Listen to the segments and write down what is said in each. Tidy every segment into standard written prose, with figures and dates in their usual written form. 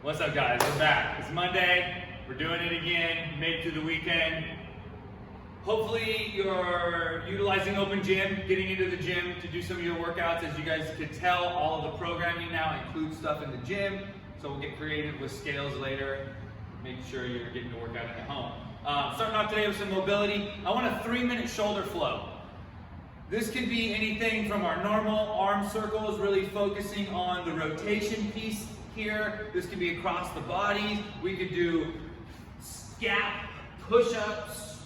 What's up, guys? We're back. It's Monday. We're doing it again. Made it through the weekend. Hopefully you're utilizing open gym, getting into the gym to do some of your workouts. As you guys can tell, all of the programming now includes stuff in the gym. So we'll get creative with scales later. Make sure you're getting to work out at home. Starting off today with some mobility. I want a 3-minute shoulder flow. This could be anything from our normal arm circles, really focusing on the rotation piece here. This could be across the body. We could do scap push-ups.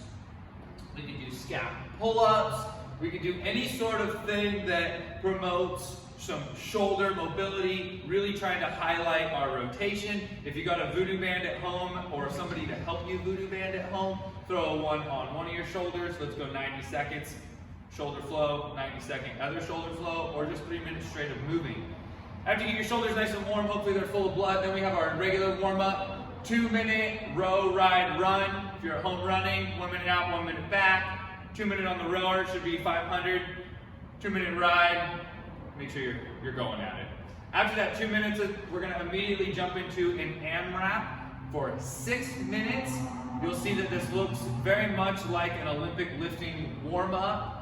We could do scap pull-ups. We could do any sort of thing that promotes some shoulder mobility, really trying to highlight our rotation. If you got a voodoo band at home or somebody to help you voodoo band at home, throw one on one of your shoulders. Let's go 90 seconds. Shoulder flow, 90-second other shoulder flow, or just 3 minutes straight of moving. After you get your shoulders nice and warm, hopefully they're full of blood, then we have our regular warm-up, 2-minute row, ride, run. If you're at home running, 1 minute out, 1 minute back. 2 minute on the rower, should be 500. 2-minute ride, make sure you're going at it. After that 2 minutes, we're gonna immediately jump into an AMRAP for 6 minutes. You'll see that this looks very much like an Olympic lifting warm-up.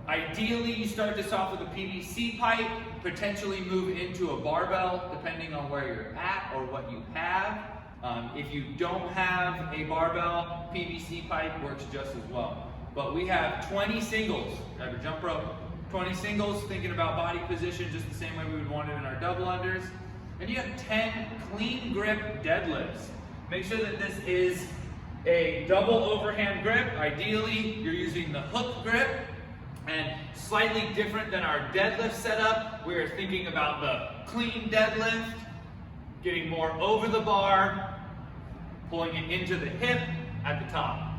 Ideally, you start this off with a PVC pipe, potentially move into a barbell, depending on where you're at or what you have. If you don't have a barbell, PVC pipe works just as well. But we have 20 singles, grab your jump rope, 20 singles, thinking about body position just the same way we would want it in our double unders. And you have 10 clean grip deadlifts. Make sure that this is a double overhand grip. Ideally, you're using the hook grip. And slightly different than our deadlift setup, we're thinking about the clean deadlift, getting more over the bar, pulling it into the hip at the top.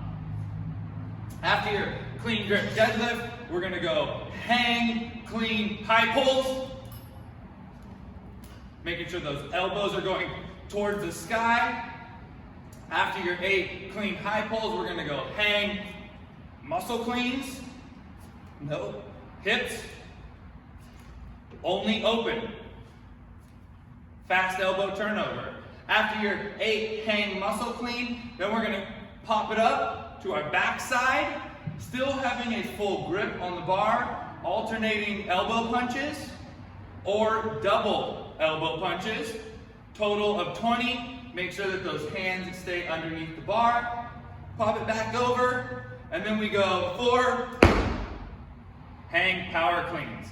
After your clean grip deadlift, we're gonna go hang, clean, high pulls, making sure those elbows are going towards the sky. After your 8 clean high pulls, we're gonna go hang, muscle cleans. No, hips, only open. Fast elbow turnover. After your 8 hang muscle clean, then we're gonna pop it up to our backside, still having a full grip on the bar, alternating elbow punches or double elbow punches. Total of 20. Make sure that those hands stay underneath the bar. Pop it back over, and then we go 4 hang power cleans.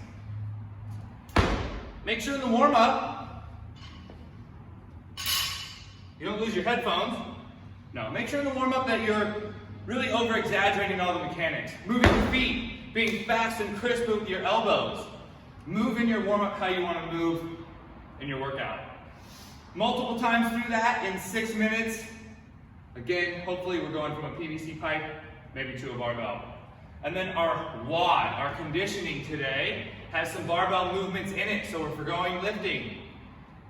Make sure in the warm-up, you don't lose your headphones. No, make sure in the warm-up that you're really over-exaggerating all the mechanics. Moving your feet, being fast and crisp with your elbows. Move in your warm-up how you want to move in your workout. Multiple times through that in 6 minutes. Again, hopefully we're going from a PVC pipe, maybe to a barbell. And then our WOD, our conditioning today, has some barbell movements in it, so if we're going lifting.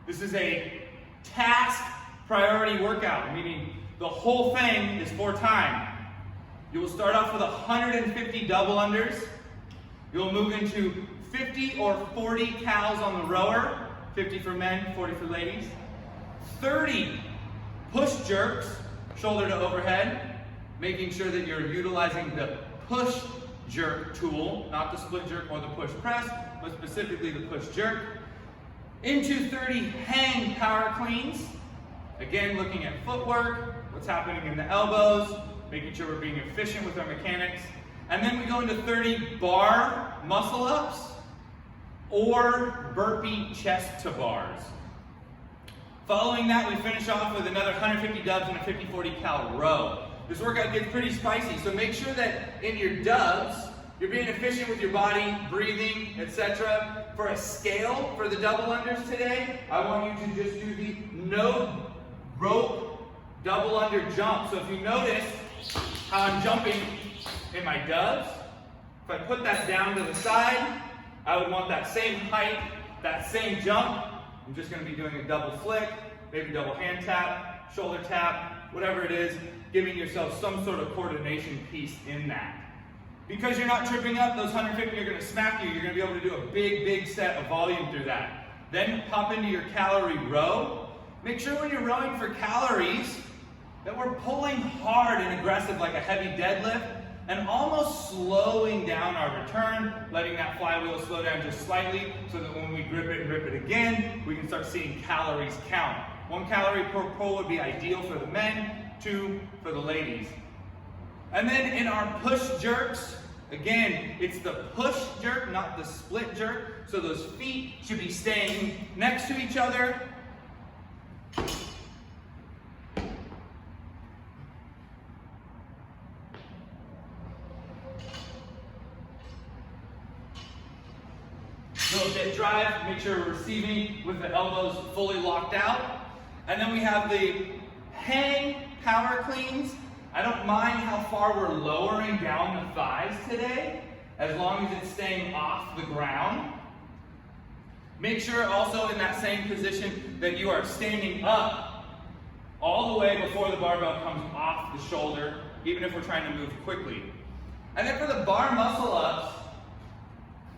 This is a task priority workout, meaning the whole thing is for time. You will start off with 150 double unders. You'll move into 50 or 40 cows on the rower, 50 for men, 40 for ladies. 30 push jerks, shoulder to overhead, making sure that you're utilizing the push jerk tool, not the split jerk or the push press, but specifically the push jerk. Into 30 hang power cleans. Again, looking at footwork, what's happening in the elbows, making sure we're being efficient with our mechanics. And then we go into 30 bar muscle ups or burpee chest to bars. Following that, we finish off with another 150 dubs and a 50-40 cal row. This workout gets pretty spicy, so make sure that in your dubs, you're being efficient with your body, breathing, etc. For a scale for the double unders today, I want you to just do the no rope double under jump. So if you notice how I'm jumping in my dubs, if I put that down to the side, I would want that same height, that same jump. I'm just going to be doing a double flick, maybe double hand tap, shoulder tap, whatever it is, giving yourself some sort of coordination piece in that. Because you're not tripping up, those 150 are going to smack you. You're going to be able to do a big set of volume through that. Then hop into your calorie row. Make sure when you're rowing for calories that we're pulling hard and aggressive like a heavy deadlift and almost slowing down our return, letting that flywheel slow down just slightly so that when we grip it and grip it again, we can start seeing calories count. 1 calorie per pull would be ideal for the men, 2 for the ladies. And then in our push jerks, again, it's the push jerk, not the split jerk. So those feet should be staying next to each other. Little dip drive, make sure we're receiving with the elbows fully locked out. And then we have the hang power cleans. I don't mind how far we're lowering down the thighs today, as long as it's staying off the ground. Make sure also in that same position that you are standing up all the way before the barbell comes off the shoulder, even if we're trying to move quickly. And then for the bar muscle ups,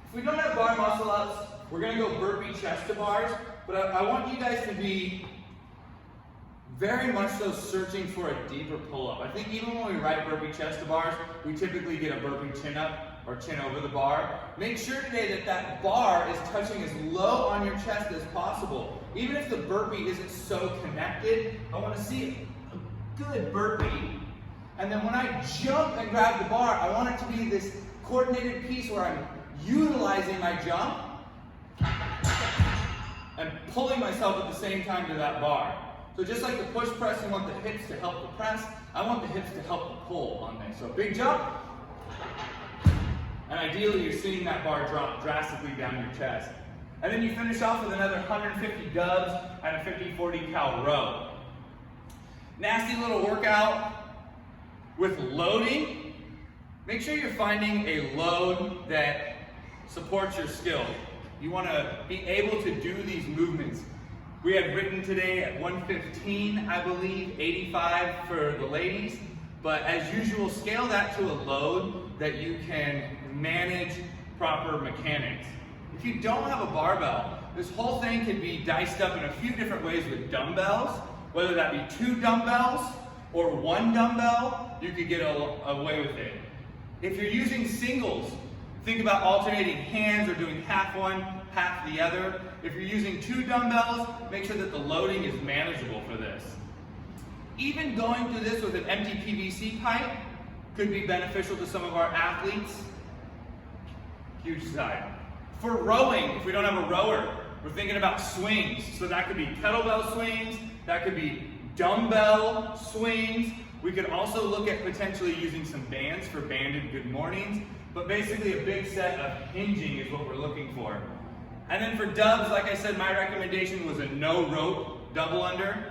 if we don't have bar muscle ups, we're going to go burpee chest to bars, but I want you guys to be very much so searching for a deeper pull-up. I think even when we write burpee chest to bars, we typically get a burpee chin up or chin over the bar. Make sure today that that bar is touching as low on your chest as possible. Even if the burpee isn't so connected, I want to see a good burpee. And then when I jump and grab the bar, I want it to be this coordinated piece where I'm utilizing my jump and pulling myself at the same time to that bar. So just like the push press, you want the hips to help the press, I want the hips to help the pull on this. So big jump, and ideally you're seeing that bar drop drastically down your chest. And then you finish off with another 150 dubs and a 50-40 cal row. Nasty little workout with loading. Make sure you're finding a load that supports your skill. You want to be able to do these movements. We had written today at 115, I believe, 85 for the ladies, but as usual, scale that to a load that you can manage proper mechanics. If you don't have a barbell, this whole thing can be diced up in a few different ways with dumbbells, whether that be 2 dumbbells or 1 dumbbell, you could get away with it. If you're using singles, think about alternating hands or doing half one, half the other. If you're using 2 dumbbells, make sure that the loading is manageable for this. Even going through this with an empty PVC pipe could be beneficial to some of our athletes. Huge side. For rowing, if we don't have a rower, we're thinking about swings. So that could be kettlebell swings, that could be dumbbell swings. We could also look at potentially using some bands for banded good mornings. But basically a big set of hinging is what we're looking for. And then for dubs, like I said, my recommendation was a no rope double under.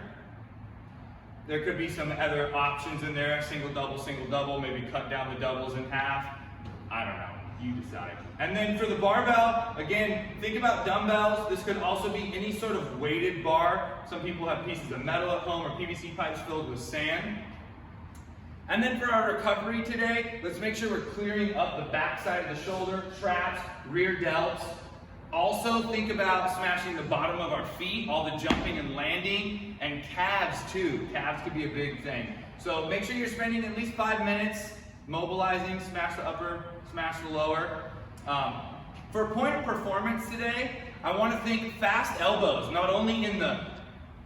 There could be some other options in there, single double, maybe cut down the doubles in half. I don't know, you decide. And then for the barbell, again, think about dumbbells. This could also be any sort of weighted bar. Some people have pieces of metal at home or PVC pipes filled with sand. And then for our recovery today, let's make sure we're clearing up the back side of the shoulder, traps, rear delts. Also think about smashing the bottom of our feet, all the jumping and landing, and calves too. Calves could be a big thing. So make sure you're spending at least 5 minutes mobilizing, smash the upper, smash the lower. For point of performance today, I want to think fast elbows, not only in the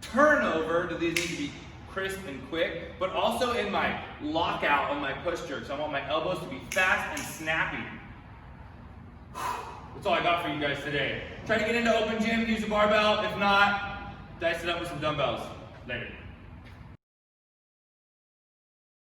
turnover do these need to be crisp and quick, but also in my lockout on my push jerks. I want my elbows to be fast and snappy. That's all I got for you guys today. Try to get into open gym, use a barbell. If not, dice it up with some dumbbells. Later.